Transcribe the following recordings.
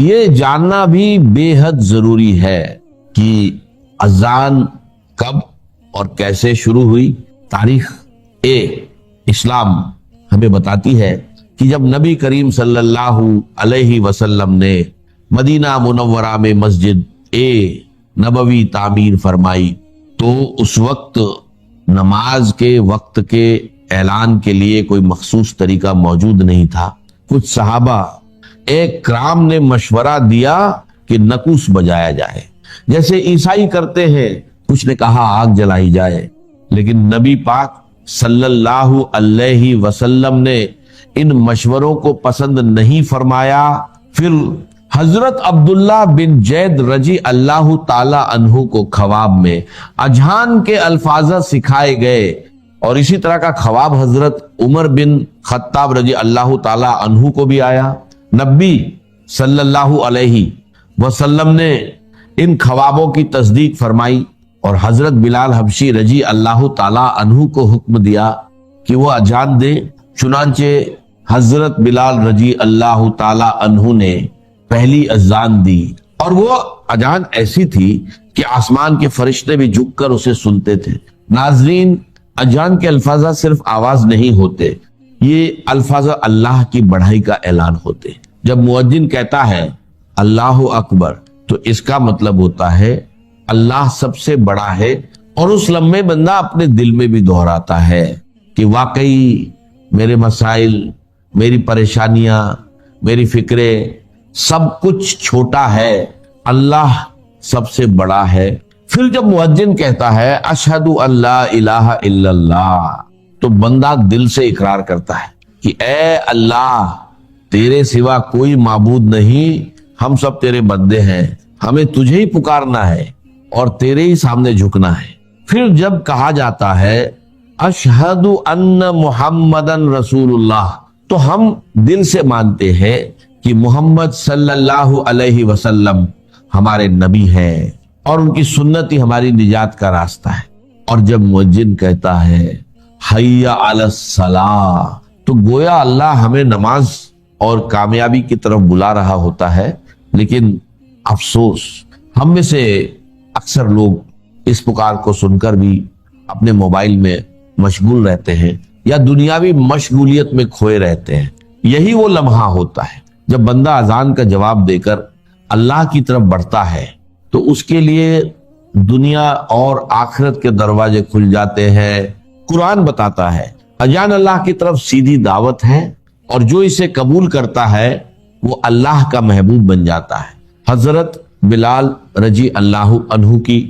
یہ جاننا بھی بے حد ضروری ہے کہ اذان کب اور کیسے شروع ہوئی۔ تاریخ اسلام ہمیں بتاتی ہے کہ جب نبی کریم صلی اللہ علیہ وسلم نے مدینہ منورہ میں مسجد نبوی تعمیر فرمائی تو اس وقت نماز کے وقت کے اعلان کے لیے کوئی مخصوص طریقہ موجود نہیں تھا۔ کچھ صحابہ ایک کرام نے مشورہ دیا کہ نکوس بجایا جائے، جیسے عیسائی کرتے ہیں، کچھ نے کہا آگ جلائی جائے، لیکن نبی پاک صلی اللہ علیہ وسلم نے ان مشوروں کو پسند نہیں فرمایا۔ پھر حضرت عبداللہ بن زید رضی اللہ تعالی عنہ کو خواب میں اذان کے الفاظ سکھائے گئے، اور اسی طرح کا خواب حضرت عمر بن خطاب رضی اللہ تعالی عنہ کو بھی آیا۔ نبی صلی اللہ علیہ وسلم نے ان خوابوں کی تصدیق فرمائی اور حضرت بلال حبشی رضی اللہ تعالی عنہ کو حکم دیا کہ وہ اذان دیں۔ چنانچہ حضرت بلال رضی اللہ تعالی عنہ نے پہلی اذان دی، اور وہ اذان ایسی تھی کہ آسمان کے فرشتے بھی جھک کر اسے سنتے تھے۔ ناظرین، اذان کے الفاظ صرف آواز نہیں ہوتے، یہ الفاظ اللہ کی بڑائی کا اعلان ہوتے۔ جب مؤذن کہتا ہے اللہ اکبر تو اس کا مطلب ہوتا ہے اللہ سب سے بڑا ہے، اور اس لمحے بندہ اپنے دل میں بھی دہراتا ہے کہ واقعی میرے مسائل، میری پریشانیاں، میری فکریں، سب کچھ چھوٹا ہے، اللہ سب سے بڑا ہے۔ پھر جب مؤذن کہتا ہے اشہد ان لا الہ الا اللہ تو بندہ دل سے اقرار کرتا ہے کہ اے اللہ، تیرے سوا کوئی معبود نہیں، ہم سب تیرے بندے ہیں، ہمیں تجھے ہی پکارنا ہے اور تیرے ہی سامنے جھکنا ہے۔ پھر جب کہا جاتا ہے اشہد ان محمدن رسول اللہ تو ہم دل سے مانتے ہیں کہ محمد صلی اللہ علیہ وسلم ہمارے نبی ہیں اور ان کی سنت ہی ہماری نجات کا راستہ ہے۔ اور جب مؤذن کہتا ہے حی علی الصلاۃ تو گویا اللہ ہمیں نماز اور کامیابی کی طرف بلا رہا ہوتا ہے، لیکن افسوس ہم میں سے اکثر لوگ اس پکار کو سن کر بھی اپنے موبائل میں مشغول رہتے ہیں یا دنیاوی مشغولیت میں کھوئے رہتے ہیں۔ یہی وہ لمحہ ہوتا ہے جب بندہ اذان کا جواب دے کر اللہ کی طرف بڑھتا ہے تو اس کے لیے دنیا اور آخرت کے دروازے کھل جاتے ہیں۔ قرآن بتاتا ہے اذان اللہ کی طرف سیدھی دعوت ہے، اور جو اسے قبول کرتا ہے وہ اللہ کا محبوب بن جاتا ہے۔ حضرت بلال رضی اللہ عنہ کی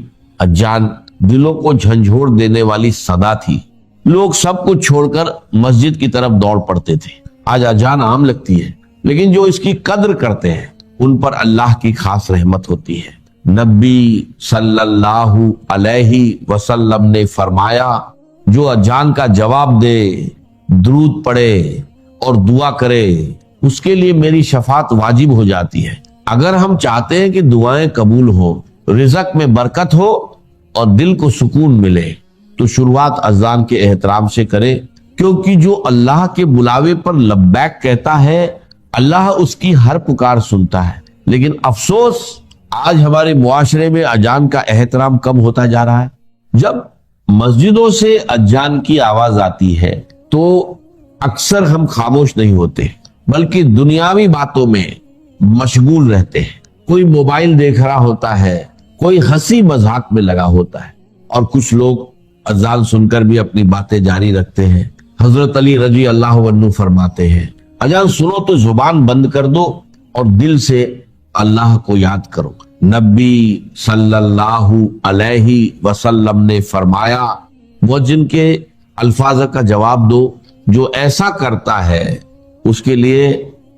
اذان دلوں کو جھنجھوڑ دینے والی صدا تھی۔ لوگ سب کچھ چھوڑ کر مسجد کی طرف دوڑ پڑتے تھے۔ آج اذان عام لگتی ہے، لیکن جو اس کی قدر کرتے ہیں ان پر اللہ کی خاص رحمت ہوتی ہے۔ نبی صلی اللہ علیہ وسلم نے فرمایا جو اذان کا جواب دے، درود پڑھے اور دعا کرے، اس کے لیے میری شفاعت واجب ہو جاتی ہے۔ اگر ہم چاہتے ہیں کہ دعائیں قبول ہو، رزق میں برکت ہو اور دل کو سکون ملے تو شروعات اذان کے احترام سے کریں، کیونکہ جو اللہ کے بلاوے پر لبیک کہتا ہے اللہ اس کی ہر پکار سنتا ہے۔ لیکن افسوس آج ہمارے معاشرے میں اذان کا احترام کم ہوتا جا رہا ہے۔ جب مسجدوں سے اذان کی آواز آتی ہے تو اکثر ہم خاموش نہیں ہوتے بلکہ دنیاوی باتوں میں مشغول رہتے ہیں۔ کوئی موبائل دیکھ رہا ہوتا ہے، کوئی ہنسی مذاق میں لگا ہوتا ہے، اور کچھ لوگ اذان سن کر بھی اپنی باتیں جاری رکھتے ہیں۔ حضرت علی رضی اللہ عنہ فرماتے ہیں اذان سنو تو زبان بند کر دو اور دل سے اللہ کو یاد کرو۔ نبی صلی اللہ علیہ وسلم نے فرمایا مؤذن کے الفاظ کا جواب دو، جو ایسا کرتا ہے اس کے لیے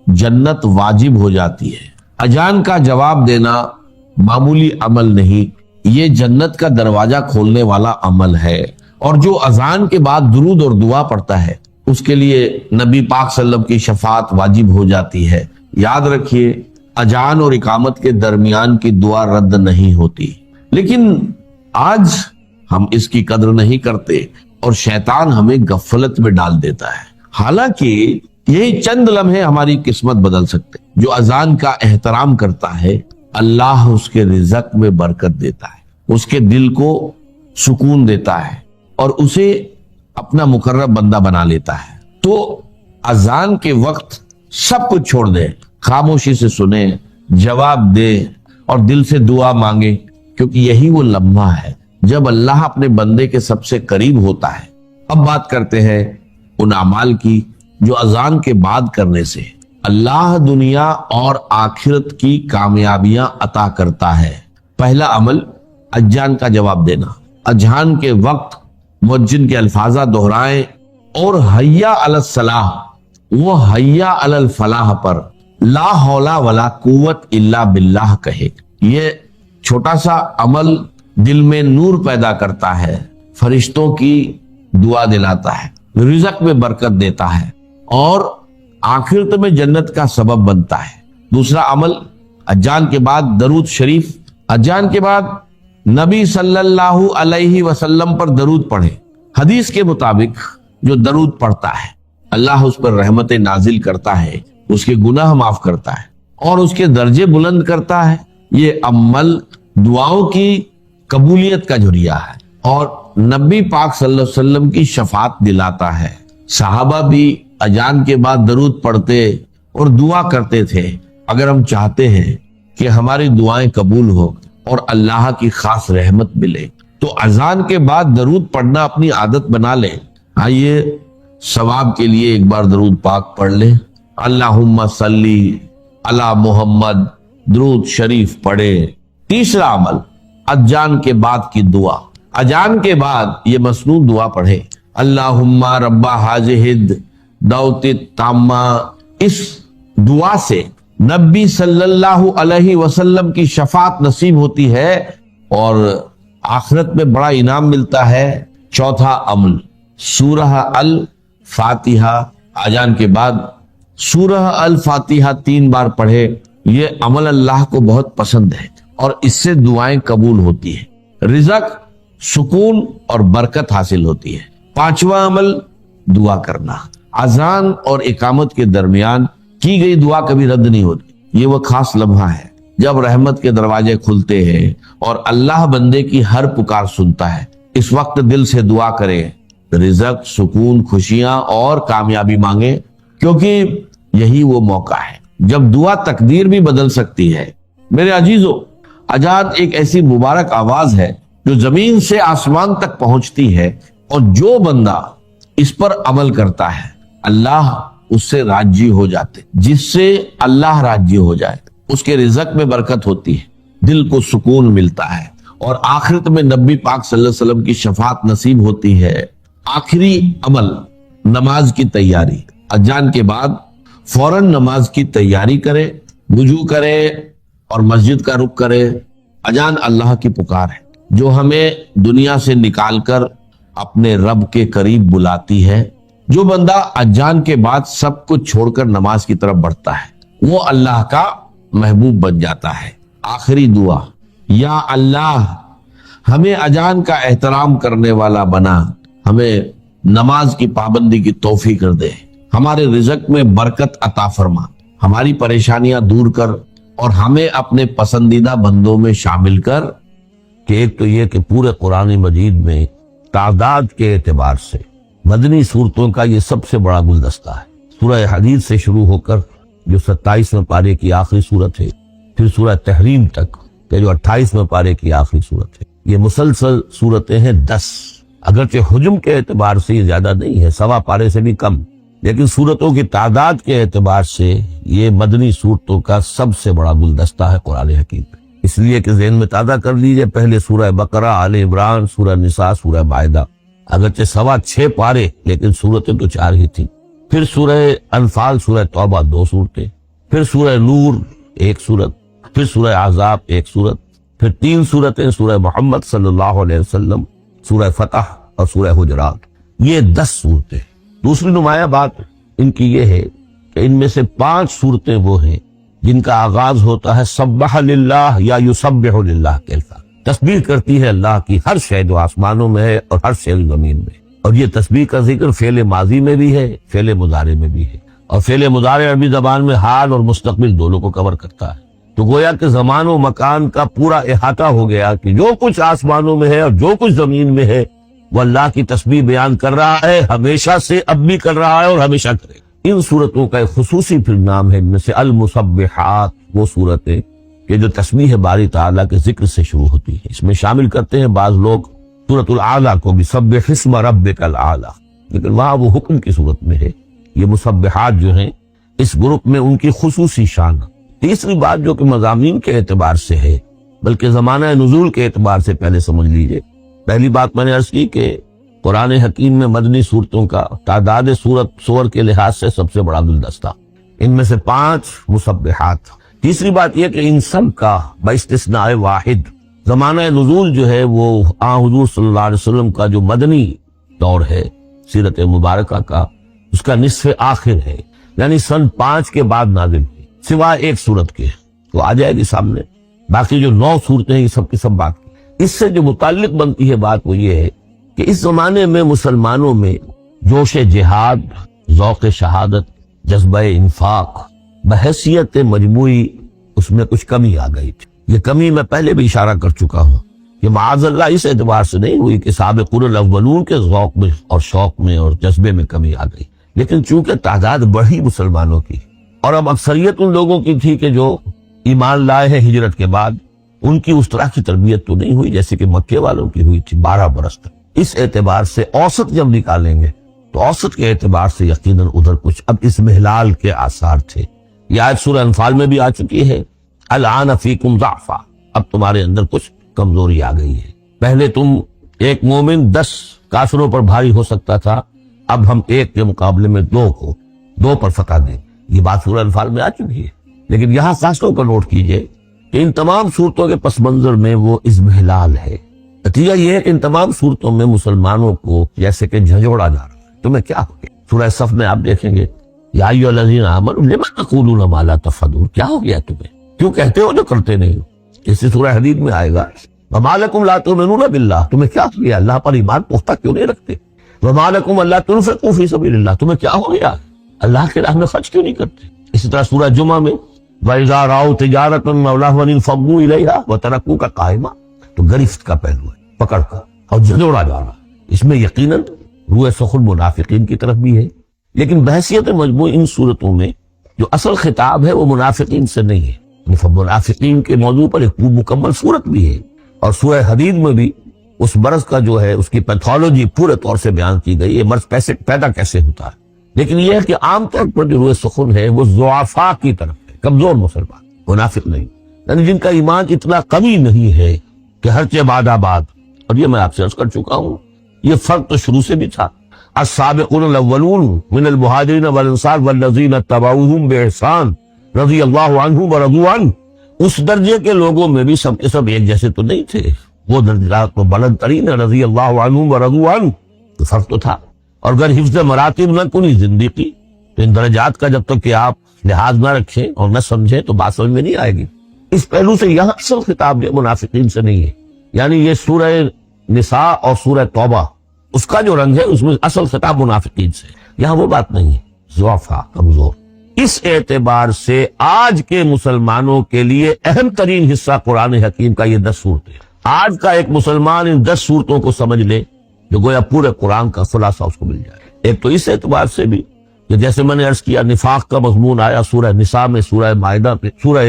جنت واجب ہو جاتی ہے۔ اذان کا جواب دینا معمولی عمل نہیں، یہ جنت کا دروازہ کھولنے والا عمل ہے، اور جو اذان کے بعد درود اور دعا پڑھتا ہے اس کے لیے نبی پاک صلی اللہ علیہ وسلم کی شفاعت واجب ہو جاتی ہے۔ یاد رکھیے اذان اور اقامت کے درمیان کی دعا رد نہیں ہوتی، لیکن آج ہم اس کی قدر نہیں کرتے اور شیطان ہمیں غفلت میں ڈال دیتا ہے۔ حالانکہ یہی چند لمحے ہماری قسمت بدل سکتے. جو اذان کا احترام کرتا ہے اللہ اس کے رزق میں برکت دیتا ہے، اس کے دل کو سکون دیتا ہے اور اسے اپنا مقرب بندہ بنا لیتا ہے. تو اذان کے وقت سب کچھ چھوڑ دے، خاموشی سے سنے، جواب دے اور دل سے دعا مانگے، کیونکہ یہی وہ لمحہ ہے جب اللہ اپنے بندے کے سب سے قریب ہوتا ہے. اب بات کرتے ہیں ان اعمال کی جو اذان کے بعد کرنے سے اللہ دنیا اور آخرت کی کامیابیاں عطا کرتا ہے. پہلا عمل اذان کا جواب دینا. اذان کے وقت مؤذن کے الفاظ دہرائیں اور حیا علی الصلاح وہ حیا علی الفلاح پر لا حول ولا قوت الا باللہ کہے. یہ چھوٹا سا عمل دل میں نور پیدا کرتا ہے، فرشتوں کی دعا دلاتا ہے، رزق میں برکت دیتا ہے اور آخرت میں جنت کا سبب بنتا ہے. دوسرا عمل اذان کے بعد درود شریف. اذان کے بعد نبی صلی اللہ علیہ وسلم پر درود پڑھے. حدیث کے مطابق جو درود پڑھتا ہے اللہ اس پر رحمت نازل کرتا ہے، اس کے گناہ معاف کرتا ہے اور اس کے درجے بلند کرتا ہے. یہ عمل دعاؤں کی قبولیت کا ذریعہ ہے اور نبی پاک صلی اللہ علیہ وسلم کی شفاعت دلاتا ہے. صحابہ بھی اذان کے بعد درود پڑھتے اور دعا کرتے تھے. اگر ہم چاہتے ہیں کہ ہماری دعائیں قبول ہو اور اللہ کی خاص رحمت ملے تو اذان کے بعد درود پڑھنا اپنی عادت بنا لیں. آئیے ثواب کے لیے ایک بار درود پاک پڑھ لیں. اللہم صلی علی محمد درود شریف پڑھے. تیسرا عمل اذان کے بعد کی دعا. اذان کے بعد یہ مسنون دعا پڑھے. اللہم رب ھذہ الدعوۃ التامہ. اس دعا سے نبی صلی اللہ علیہ وسلم کی شفاعت نصیب ہوتی ہے اور آخرت میں بڑا انعام ملتا ہے. چوتھا عمل سورہ الفاتحہ. اذان کے بعد سورہ الفاتحہ 3 بار پڑھے. یہ عمل اللہ کو بہت پسند ہے اور اس سے دعائیں قبول ہوتی ہیں، رزق، سکون اور برکت حاصل ہوتی ہے. پانچواں عمل دعا کرنا. اذان اور اقامت کے درمیان کی گئی دعا کبھی رد نہیں ہوتی. یہ وہ خاص لمحہ ہے جب رحمت کے دروازے کھلتے ہیں اور اللہ بندے کی ہر پکار سنتا ہے. اس وقت دل سے دعا کرے، رزق، سکون، خوشیاں اور کامیابی مانگے، کیونکہ یہی وہ موقع ہے جب دعا تقدیر بھی بدل سکتی ہے. میرے عزیزو، اذان ایک ایسی مبارک آواز ہے جو زمین سے آسمان تک پہنچتی ہے اور جو بندہ اس پر عمل کرتا ہے اللہ اس سے راضی ہو جاتے. جس سے اللہ راضی ہو جائے اس کے رزق میں برکت ہوتی ہے، دل کو سکون ملتا ہے اور آخرت میں نبی پاک صلی اللہ علیہ وسلم کی شفاعت نصیب ہوتی ہے. آخری عمل نماز کی تیاری. اذان کے بعد فوراً نماز کی تیاری کرے، وضو کرے اور مسجد کا رخ کرے. اذان اللہ کی پکار ہے جو ہمیں دنیا سے نکال کر اپنے رب کے قریب بلاتی ہے. جو بندہ اذان کے بعد سب کچھ چھوڑ کر نماز کی طرف بڑھتا ہے وہ اللہ کا محبوب بن جاتا ہے. آخری دعا، یا اللہ ہمیں اذان کا احترام کرنے والا بنا، ہمیں نماز کی پابندی کی توفیق کر دے، ہمارے رزق میں برکت عطا فرما، ہماری پریشانیاں دور کر اور ہمیں اپنے پسندیدہ بندوں میں شامل کر. کہ ایک تو یہ کہ پورے قرآن مجید میں تعداد کے اعتبار سے مدنی صورتوں کا یہ سب سے بڑا گلدستہ ہے. سورہ حدید سے شروع ہو کر جو 27ویں پارے کی آخری صورت ہے، پھر سورہ تحریم تک کہ جو 28ویں پارے کی آخری صورت ہے، یہ مسلسل صورتیں ہیں 10. اگرچہ حجم کے اعتبار سے یہ زیادہ نہیں ہے، 1.25 پارے سے بھی کم، لیکن صورتوں کی تعداد کے اعتبار سے یہ مدنی صورتوں کا سب سے بڑا گلدستہ ہے قرآن حکیم. اس لیے کہ ذہن میں تازہ کر لیجئے، پہلے سورہ بقرہ، آل عمران، سورہ نساء، سورہ مائدہ، اگرچہ 6.25 پارے لیکن صورتیں تو 4 ہی تھیں. پھر سورہ انفال، سورہ توبہ 2 صورتیں، پھر سورہ نور 1 صورت، پھر سورہ احزاب 1 صورت، پھر 3 صورتیں سورہ محمد صلی اللہ علیہ وسلم، سورہ فتح اور سورہ حجرات. یہ 10 صورتیں. دوسری نمایاں بات ان کی یہ ہے کہ ان میں سے 5 صورتیں وہ ہیں جن کا آغاز ہوتا ہے سبح للہ یا یسبح للہ کے الفاظ. تسبیح کرتی ہے اللہ کی ہر شے جو آسمانوں میں ہے اور ہر شے زمین میں. اور یہ تسبیح کا ذکر فعل ماضی میں بھی ہے، فعل مضارع میں بھی ہے. اور فعل مضارع عربی زبان میں حال اور مستقبل دونوں کو کور کرتا ہے، تو گویا کہ زمان و مکان کا پورا احاطہ ہو گیا کہ جو کچھ آسمانوں میں ہے اور جو کچھ زمین میں ہے وہ اللہ کی تسبیح بیان کر رہا ہے، ہمیشہ سے اب بھی کر رہا ہے اور ہمیشہ کرے گا۔ ان صورتوں کا ایک خصوصی پھر نام ہے، ان میں سے المسبحات، وہ صورتیں کہ جو تسبیح باری تعالیٰ کے ذکر سے شروع ہوتی ہے۔ اس میں شامل کرتے ہیں بعض لوگ سورۃ الاعلیٰ کو بھی، سبح اسم ربک الاعلیٰ، لیکن وہاں وہ حکم کی صورت میں ہے۔ یہ مسبحات جو ہیں اس گروپ میں ان کی خصوصی شان۔ تیسری بات جو کہ مضامین کے اعتبار سے ہے بلکہ زمانہ نزول کے اعتبار سے پہلے سمجھ لیجئے۔ پہلی بات میں نے عرض کی کہ قرآن حکیم میں مدنی صورتوں کا تعداد سور کے لحاظ سے سب سے بڑا گلدستہ، ان میں سے 5 مسبحات۔ تیسری بات یہ کہ ان سب کا باستثناء واحد زمانہ نزول جو ہے وہ حضور صلی اللہ علیہ وسلم کا جو مدنی دور ہے سیرت مبارکہ کا، اس کا نصف آخر ہے، یعنی سن 5 کے بعد نازل ہوئی، سوائے ایک صورت کے، تو آ جائے گی سامنے۔ باقی جو 9 صورتیں ہیں یہ سب کی سب بات کی۔ اس سے جو متعلق بنتی ہے بات وہ یہ ہے کہ اس زمانے میں مسلمانوں میں جوش جہاد، ذوق شہادت، جذبہ انفاق بحیثیت مجموعی اس میں کچھ کمی آ گئی تھی۔ یہ کمی میں پہلے بھی اشارہ کر چکا ہوں کہ معاذ اللہ اس اعتبار سے نہیں ہوئی کہ سابقون الاولون کے ذوق میں اور شوق میں اور جذبے میں کمی آ گئی، لیکن چونکہ تعداد بڑھی مسلمانوں کی اور اب اکثریت ان لوگوں کی تھی کہ جو ایمان لائے ہیں ہجرت کے بعد، ان کی اس طرح کی تربیت تو نہیں ہوئی جیسے کہ مکے والوں کی ہوئی تھی 12 برس تک۔ اس اعتبار سے اوسط جب نکالیں گے تو اوسط کے اعتبار سے یقیناً ادھر کچھ اب اسمحلال کے آثار تھے۔ یہ آیت سورہ انفال میں بھی آ چکی ہے، الآن فیکم ضعفا، اب تمہارے اندر کچھ کمزوری آ گئی ہے۔ پہلے تم ایک مومن 10 کافروں پر بھاری ہو سکتا تھا، اب ہم 1 کے مقابلے میں 2 پر فتح دیں۔ یہ بات سورہ انفال میں آ چکی ہے، لیکن یہاں خاص طور پر نوٹ کیجئے کہ ان تمام صورتوں کے پس منظر میں وہ اضمحلال ہے۔ نتیجہ یہ ہے کہ ان تمام صورتوں میں مسلمانوں کو جیسے کہ جھنجھوڑا جا رہا ہے، تمہیں کیا ہو گیا؟ سورہ صف میں آپ دیکھیں گے یا ایھا الذین آمنوا لم تقولون ما لا تفعلون، کیا ہو گیا تمہیں، کیوں کہتے ہو جو کرتے نہیں ہو؟ اسی سورہ حدید میں آئے گا وما لکم لا تؤمنون باللہ، تمہیں کیا ہو گیا اللہ پر ایمان پختہ کیوں نہیں رکھتے؟ وما لکم الا تنفقوا فی سبیل اللہ، تمہیں کیا ہو گیا اللہ کے راہ میں خرچ کیوں نہیں کرتے؟ اسی طرح سورہ جمعہ میں وَإِذَا رَأَوْا تِجَارَةً أَوْ لَهْوًا انفضوا إِلَيْهَا وَتَرَكُوكَ قَائِمًا، تو گرفت کا پہلو ہے، پکڑ کا اور جھنجھوڑا جا رہا ہے۔ اس میں یقیناً روح سخن منافقین کی طرف بھی ہے، لیکن بحیثیت مجموع ان صورتوں میں جو اصل خطاب ہے وہ منافقین سے نہیں ہے۔ منافقین کے موضوع پر ایک مکمل صورت بھی ہے، اور سورہ حدید میں بھی اس مرض کا جو ہے اس کی پیتھولوجی پورے طور سے بیان کی گئی، یہ مرض پیدا کیسے ہوتا ہے۔ لیکن یہ ہے کہ عام طور پر جو روح سخن ہے وہ ضعفاء کی طرف ہے، کمزور مسلمان، منافق نہیں، یعنی جن کا ایمان اتنا قوی نہیں ہے کہ ہرچہ بعد آباد۔ اور یہ میں آپ سے عرض کر چکا ہوں، یہ فرق تو شروع سے بھی تھا۔ السابقون الاولون من المہاجرین والانصار والذین اتبعوہم باحسان رضی اللہ عنہم ورضوا عنہ، اس درجے کے لوگوں میں بھی سب کے سب ایک جیسے تو نہیں تھے، وہ درجات تو بلند ترین ہے، رضی اللہ عنہم ورضوا عنہ، تو فرق تو تھا۔ اور اگر حفظ مراتب نہ کنی زندگی تو ان درجات کا جب تک کہ آپ لحاظ نہ رکھیں اور نہ سمجھیں تو بات سمجھ میں نہیں آئے گی۔ اس پہلو سے یہاں اصل خطاب منافقین سے نہیں ہے، یعنی یہ سورہ نساء اور سورہ توبہ اس کا جو رنگ ہے اس میں اصل خطاب منافقین سے، یہاں وہ بات نہیں ہے، ضعفاء، کمزور۔ اس اعتبار سے آج کے مسلمانوں کے لیے اہم ترین حصہ قرآن حکیم کا یہ 10 صورتیں۔ آج کا ایک مسلمان ان 10 صورتوں کو سمجھ لے جو گویا پورے قرآن کا خلاصہ اس کو مل جائے۔ ایک تو اس اعتبار سے بھی کہ جیسے میں نے عرض کیا نفاق کا مضمون آیا سورہ نساء میں، سورہ مائدہ میں، سورہ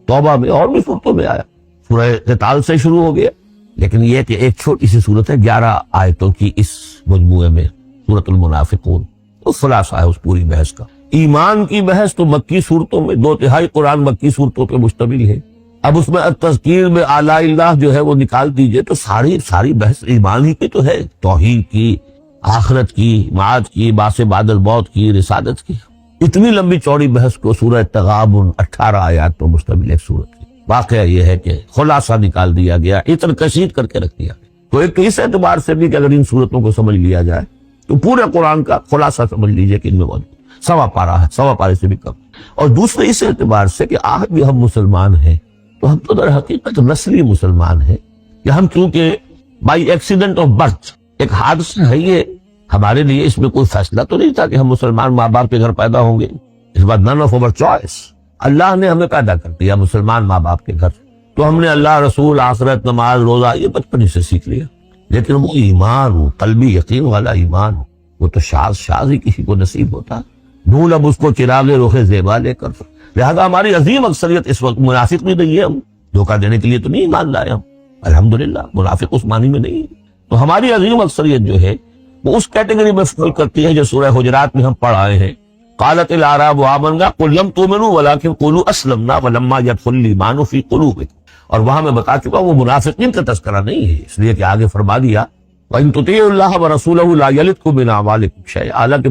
توبہ میں، اور بھی صورتوں میں آیا، سورہ قتال سے شروع ہو گیا، لیکن یہ کہ ایک چھوٹی سی صورت ہے 11 آیتوں کی اس مجموعے میں، سورۃ المنافقون، تو خلاصہ ہے اس پوری بحث کا۔ ایمان کی بحث تو مکی صورتوں میں 2/3 قرآن مکی صورتوں پہ مشتمل ہے۔ اب اس میں التذکیر میں آلاء اللہ جو ہے وہ نکال دیجئے تو ساری بحث ایمان ہی کی تو ہے، توحید کی، آخرت کی، معاد کی، باس بعد الموت کی، رسالت کی۔ اتنی لمبی چوڑی بحث کو سورہ تغابن 18 آیات پر مشتمل ایک صورت کی۔ واقعہ یہ ہے کہ خلاصہ نکال دیا گیا، اتر کشید کر کے رکھ دیا گیا۔ تو ایک تو اس اعتبار سے بھی کہ اگر ان صورتوں کو سمجھ لیا جائے تو پورے قرآن کا خلاصہ سمجھ لیجئے کہ ان میں موجود 1.25 پارہ ہے، 1.25 پارے سے بھی کم۔ اور دوسرے اس اعتبار سے کہ آج بھی ہم مسلمان ہیں تو ہم تو در حقیقت نسلی مسلمان ہیں کہ ہم چونکہ بائی ایکسیڈنٹ آف برتھ، ایک حادثہ ہے یہ، ہمارے لیے اس میں کوئی فیصلہ تو نہیں تھا کہ ہم مسلمان ماں باپ کے گھر پیدا ہوں گے، اس بات none of our choice. اللہ نے ہمیں پیدا کر دیا مسلمان ماں باپ کے گھر، تو ہم نے اللہ، رسول، آخرت، نماز، روزہ یہ بچپن ہی سے سیکھ لیا. لیکن وہ ایمان، وہ قلبی یقین والا ایمان، وہ تو شاذ ہی کسی کو نصیب ہوتا. ڈھونڈ اب اس کو چراغ رخ زیبا لے کر. لہذا ہماری عظیم اکثریت اس وقت منافق بھی نہیں ہے. ہم دھوکہ دینے کے لیے تو نہیں ایمان لائے ہم، الحمدللہ منافق اس معنی میں نہیں. تو ہماری عظیم اکثریت جو ہے وہ اس کیٹیگری میں فال کرتی ہے جو سورہ حجرات میں ہم پڑھ آئے ہیں. قالت الاعراب آمنا قل لم تؤمنوا ولكن قولوا اسلمنا ولما يدخل الايمان في قلوبكم. اور وہاں میں بتا چکا وہ منافقین کا تذکرہ نہیں ہے، اس لیے کہ آگے فرما دیا وَإِن تُطِيعُوا اللَّهَ وَرَسُولَهُ لَا يَلِتْكُم مِّنْ أَعْمَالِكُمْ شَيْئًا. حالانکہ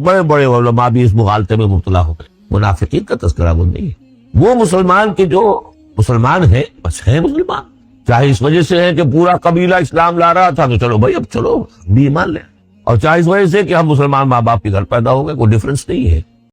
بڑے بڑے علماء بھی اس مغالطے میں مبتلا ہو گئے. منافقین کا تذکرہ وہ نہیں ہے. وہ مسلمان کے جو مسلمان ہیں بس ہیں مسلمان، چاہے اس وجہ سے ہے کہ پورا قبیلہ اسلام لا رہا تھا تو چلو بھائی اب چلو بھی ایمان لیں، اور چاہے اس وجہ سے کہ ہم مسلمان ماں باپ کے گھر پیدا ہو گئے، کوئی ڈفرنس نہیں ہے.